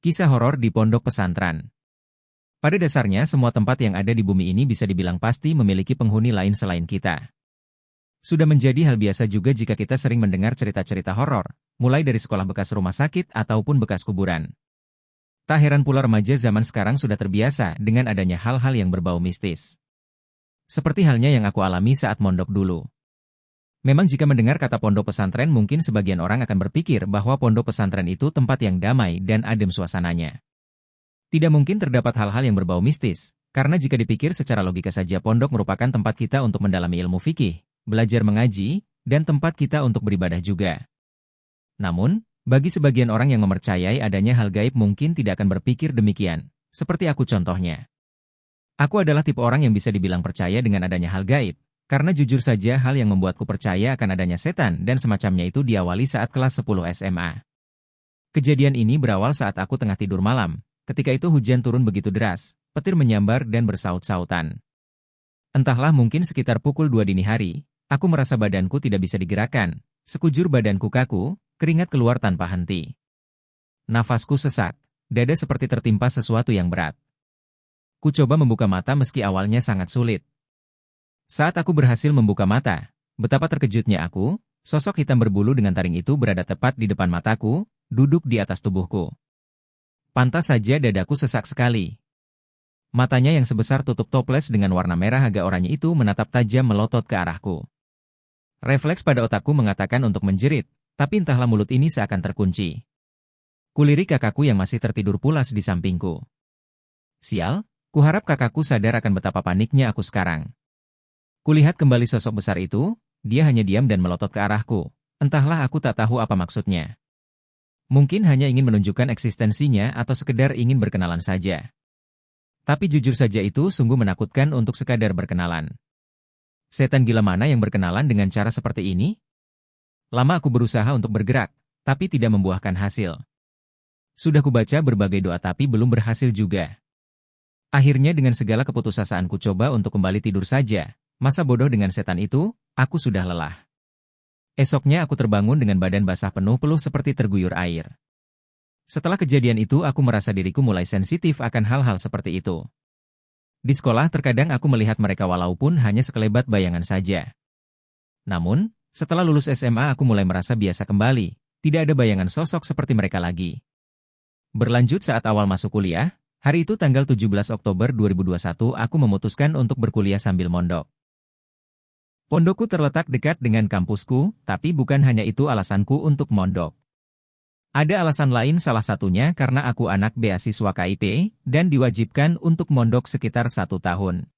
Kisah horor di pondok pesantren. Pada dasarnya semua tempat yang ada di bumi ini bisa dibilang pasti memiliki penghuni lain selain kita. Sudah menjadi hal biasa juga jika kita sering mendengar cerita-cerita horor, mulai dari sekolah bekas rumah sakit ataupun bekas kuburan. Tak heran pula remaja zaman sekarang sudah terbiasa dengan adanya hal-hal yang berbau mistis. Seperti halnya yang aku alami saat mondok dulu. Memang jika mendengar kata pondok pesantren mungkin sebagian orang akan berpikir bahwa pondok pesantren itu tempat yang damai dan adem suasananya. Tidak mungkin terdapat hal-hal yang berbau mistis, karena jika dipikir secara logika saja pondok merupakan tempat kita untuk mendalami ilmu fikih, belajar mengaji, dan tempat kita untuk beribadah juga. Namun, bagi sebagian orang yang mempercayai adanya hal gaib mungkin tidak akan berpikir demikian, seperti aku contohnya. Aku adalah tipe orang yang bisa dibilang percaya dengan adanya hal gaib. Karena jujur saja hal yang membuatku percaya akan adanya setan dan semacamnya itu diawali saat kelas 10 SMA. Kejadian ini berawal saat aku tengah tidur malam. Ketika itu hujan turun begitu deras, petir menyambar dan bersaut-sautan. Entahlah mungkin sekitar pukul 2 dini hari, aku merasa badanku tidak bisa digerakkan. Sekujur badanku kaku, keringat keluar tanpa henti. Nafasku sesak, dada seperti tertimpa sesuatu yang berat. Ku coba membuka mata meski awalnya sangat sulit. Saat aku berhasil membuka mata, betapa terkejutnya aku, sosok hitam berbulu dengan taring itu berada tepat di depan mataku, duduk di atas tubuhku. Pantas saja dadaku sesak sekali. Matanya yang sebesar tutup toples dengan warna merah agak oranye itu menatap tajam melotot ke arahku. Refleks pada otakku mengatakan untuk menjerit, tapi entahlah mulut ini seakan terkunci. Kulirik kakakku yang masih tertidur pulas di sampingku. Sial, kuharap kakakku sadar akan betapa paniknya aku sekarang. Kulihat kembali sosok besar itu, dia hanya diam dan melotot ke arahku. Entahlah aku tak tahu apa maksudnya. Mungkin hanya ingin menunjukkan eksistensinya atau sekedar ingin berkenalan saja. Tapi jujur saja itu sungguh menakutkan untuk sekadar berkenalan. Setan gila mana yang berkenalan dengan cara seperti ini? Lama aku berusaha untuk bergerak, tapi tidak membuahkan hasil. Sudah kubaca berbagai doa tapi belum berhasil juga. Akhirnya dengan segala keputusasaan ku coba untuk kembali tidur saja. Masa bodoh dengan setan itu, aku sudah lelah. Esoknya aku terbangun dengan badan basah penuh peluh seperti terguyur air. Setelah kejadian itu aku merasa diriku mulai sensitif akan hal-hal seperti itu. Di sekolah terkadang aku melihat mereka walaupun hanya sekelebat bayangan saja. Namun, setelah lulus SMA aku mulai merasa biasa kembali, tidak ada bayangan sosok seperti mereka lagi. Berlanjut saat awal masuk kuliah, hari itu tanggal 17 Oktober 2021 aku memutuskan untuk berkuliah sambil mondok. Pondokku terletak dekat dengan kampusku, tapi bukan hanya itu alasanku untuk mondok. Ada alasan lain salah satunya karena aku anak beasiswa KIP, dan diwajibkan untuk mondok sekitar 1 tahun.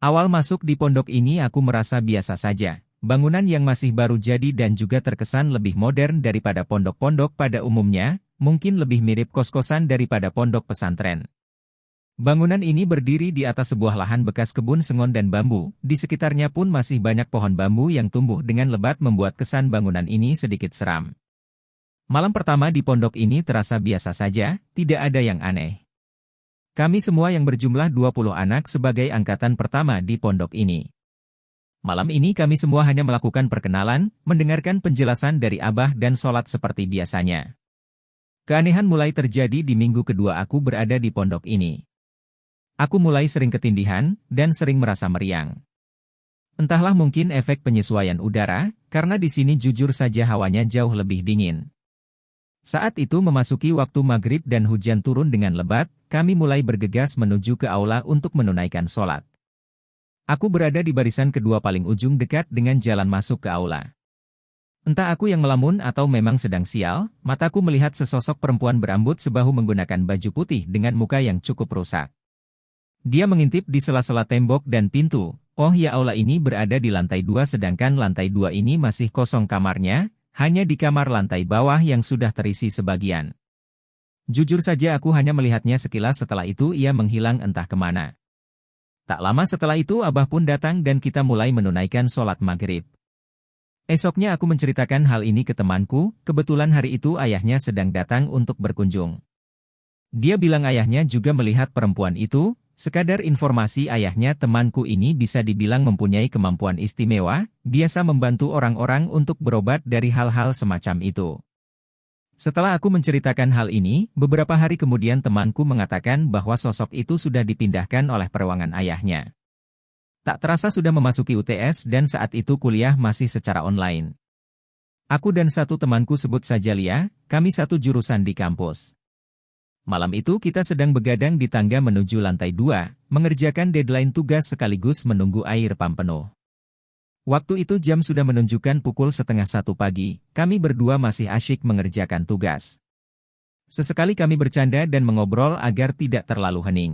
Awal masuk di pondok ini aku merasa biasa saja, bangunan yang masih baru jadi dan juga terkesan lebih modern daripada pondok-pondok pada umumnya, mungkin lebih mirip kos-kosan daripada pondok pesantren. Bangunan ini berdiri di atas sebuah lahan bekas kebun sengon dan bambu, di sekitarnya pun masih banyak pohon bambu yang tumbuh dengan lebat membuat kesan bangunan ini sedikit seram. Malam pertama di pondok ini terasa biasa saja, tidak ada yang aneh. Kami semua yang berjumlah 20 anak sebagai angkatan pertama di pondok ini. Malam ini kami semua hanya melakukan perkenalan, mendengarkan penjelasan dari abah dan sholat seperti biasanya. Keanehan mulai terjadi di minggu kedua aku berada di pondok ini. Aku mulai sering ketindihan, dan sering merasa meriang. Entahlah mungkin efek penyesuaian udara, karena di sini jujur saja hawanya jauh lebih dingin. Saat itu memasuki waktu maghrib dan hujan turun dengan lebat, kami mulai bergegas menuju ke aula untuk menunaikan sholat. Aku berada di barisan kedua paling ujung dekat dengan jalan masuk ke aula. Entah aku yang melamun atau memang sedang sial, mataku melihat sesosok perempuan berambut sebahu menggunakan baju putih dengan muka yang cukup rusak. Dia mengintip di sela-sela tembok dan pintu. Oh ya, aula ini berada di lantai 2 sedangkan lantai 2 ini masih kosong kamarnya, hanya di kamar lantai bawah yang sudah terisi sebagian. Jujur saja aku hanya melihatnya sekilas, setelah itu ia menghilang entah kemana. Tak lama setelah itu abah pun datang dan kita mulai menunaikan sholat maghrib. Esoknya aku menceritakan hal ini ke temanku, kebetulan hari itu ayahnya sedang datang untuk berkunjung. Dia bilang ayahnya juga melihat perempuan itu. Sekadar informasi, ayahnya temanku ini bisa dibilang mempunyai kemampuan istimewa, biasa membantu orang-orang untuk berobat dari hal-hal semacam itu. Setelah aku menceritakan hal ini, beberapa hari kemudian temanku mengatakan bahwa sosok itu sudah dipindahkan oleh peruangan ayahnya. Tak terasa sudah memasuki UTS dan saat itu kuliah masih secara online. Aku dan satu temanku sebut saja Lia, kami satu jurusan di kampus. Malam itu kita sedang begadang di tangga menuju lantai 2, mengerjakan deadline tugas sekaligus menunggu air pam penuh. Waktu itu jam sudah menunjukkan pukul 12:30 pagi, kami berdua masih asyik mengerjakan tugas. Sesekali kami bercanda dan mengobrol agar tidak terlalu hening.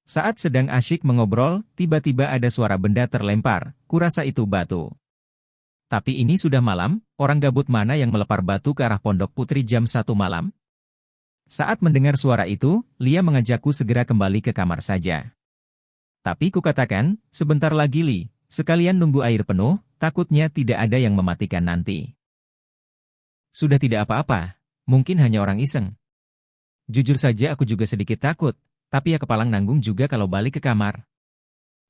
Saat sedang asyik mengobrol, tiba-tiba ada suara benda terlempar, kurasa itu batu. Tapi ini sudah malam, orang gabut mana yang melepar batu ke arah Pondok Putri jam 1 malam? Saat mendengar suara itu, Lia mengajakku segera kembali ke kamar saja. Tapi kukatakan, sebentar lagi Li, sekalian nunggu air penuh, takutnya tidak ada yang mematikan nanti. Sudah tidak apa-apa, mungkin hanya orang iseng. Jujur saja aku juga sedikit takut, tapi ya kepalang nanggung juga kalau balik ke kamar.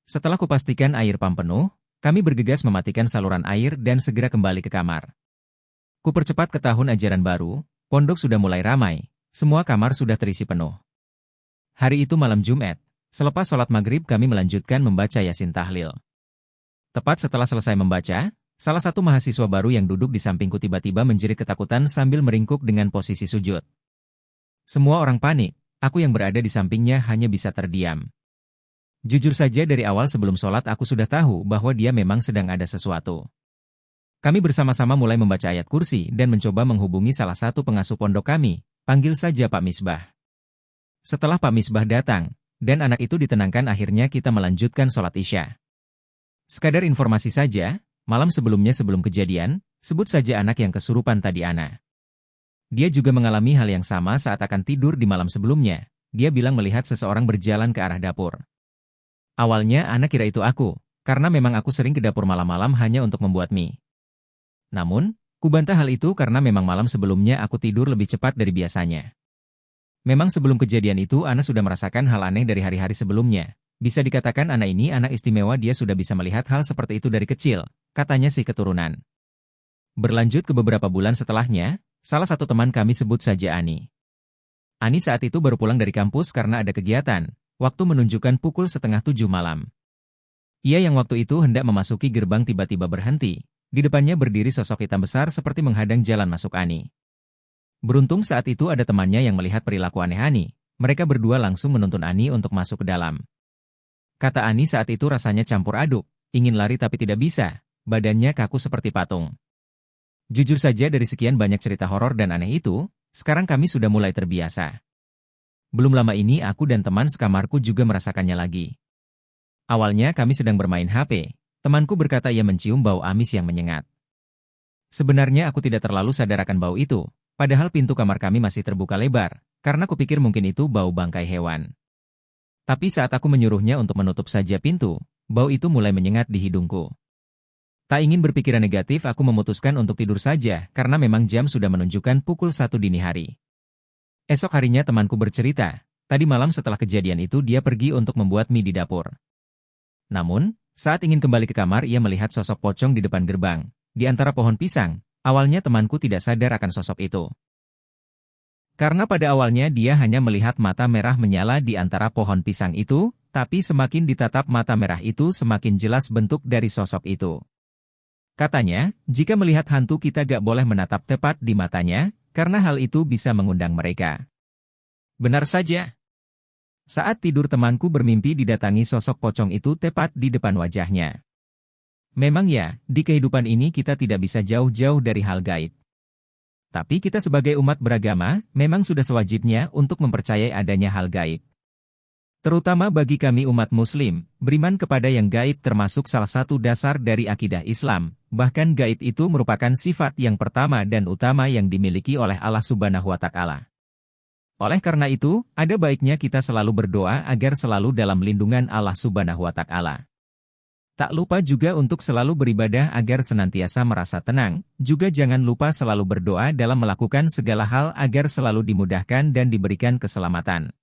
Setelah kupastikan air pam penuh, kami bergegas mematikan saluran air dan segera kembali ke kamar. Kupercepat ke tahun ajaran baru, pondok sudah mulai ramai, semua kamar sudah terisi penuh. Hari itu malam Jumat, selepas sholat maghrib kami melanjutkan membaca Yasin Tahlil. Tepat setelah selesai membaca, salah satu mahasiswa baru yang duduk di sampingku tiba-tiba menjerit ketakutan sambil meringkuk dengan posisi sujud. Semua orang panik, aku yang berada di sampingnya hanya bisa terdiam. Jujur saja dari awal sebelum sholat aku sudah tahu bahwa dia memang sedang ada sesuatu. Kami bersama-sama mulai membaca ayat kursi dan mencoba menghubungi salah satu pengasuh pondok kami, panggil saja Pak Misbah. Setelah Pak Misbah datang, dan anak itu ditenangkan akhirnya kita melanjutkan sholat Isya. Sekadar informasi saja, malam sebelumnya sebelum kejadian, sebut saja anak yang kesurupan tadi Ana. Dia juga mengalami hal yang sama saat akan tidur di malam sebelumnya. Dia bilang melihat seseorang berjalan ke arah dapur. Awalnya Ana kira itu aku, karena memang aku sering ke dapur malam-malam hanya untuk membuat mie. Namun, kubantah hal itu karena memang malam sebelumnya aku tidur lebih cepat dari biasanya. Memang sebelum kejadian itu Ana sudah merasakan hal aneh dari hari-hari sebelumnya. Bisa dikatakan anak ini anak istimewa, dia sudah bisa melihat hal seperti itu dari kecil, katanya si keturunan. Berlanjut ke beberapa bulan setelahnya, salah satu teman kami sebut saja Ani. Ani saat itu baru pulang dari kampus karena ada kegiatan, waktu menunjukkan pukul 6:30 malam. Ia yang waktu itu hendak memasuki gerbang tiba-tiba berhenti, di depannya berdiri sosok hitam besar seperti menghadang jalan masuk Ani. Beruntung saat itu ada temannya yang melihat perilaku aneh Ani, mereka berdua langsung menuntun Ani untuk masuk ke dalam. Kata Ani saat itu rasanya campur aduk, ingin lari tapi tidak bisa, badannya kaku seperti patung. Jujur saja dari sekian banyak cerita horor dan aneh itu, sekarang kami sudah mulai terbiasa. Belum lama ini aku dan teman sekamarku juga merasakannya lagi. Awalnya kami sedang bermain HP, temanku berkata ia mencium bau amis yang menyengat. Sebenarnya aku tidak terlalu sadar akan bau itu, padahal pintu kamar kami masih terbuka lebar, karena kupikir mungkin itu bau bangkai hewan. Tapi saat aku menyuruhnya untuk menutup saja pintu, bau itu mulai menyengat di hidungku. Tak ingin berpikiran negatif, aku memutuskan untuk tidur saja karena memang jam sudah menunjukkan pukul 1 dini hari. Esok harinya temanku bercerita, tadi malam setelah kejadian itu dia pergi untuk membuat mie di dapur. Namun, saat ingin kembali ke kamar ia melihat sosok pocong di depan gerbang, di antara pohon pisang. Awalnya temanku tidak sadar akan sosok itu. Karena pada awalnya dia hanya melihat mata merah menyala di antara pohon pisang itu, tapi semakin ditatap mata merah itu semakin jelas bentuk dari sosok itu. Katanya, jika melihat hantu kita gak boleh menatap tepat di matanya, karena hal itu bisa mengundang mereka. Benar saja. Saat tidur temanku bermimpi didatangi sosok pocong itu tepat di depan wajahnya. Memang ya, di kehidupan ini kita tidak bisa jauh-jauh dari hal gaib. Tapi kita sebagai umat beragama, memang sudah sewajibnya untuk mempercayai adanya hal gaib. Terutama bagi kami umat muslim, beriman kepada yang gaib termasuk salah satu dasar dari akidah Islam. Bahkan gaib itu merupakan sifat yang pertama dan utama yang dimiliki oleh Allah Subhanahu wa Ta'ala. Oleh karena itu, ada baiknya kita selalu berdoa agar selalu dalam lindungan Allah Subhanahu wa Ta'ala. Tak lupa juga untuk selalu beribadah agar senantiasa merasa tenang, juga jangan lupa selalu berdoa dalam melakukan segala hal agar selalu dimudahkan dan diberikan keselamatan.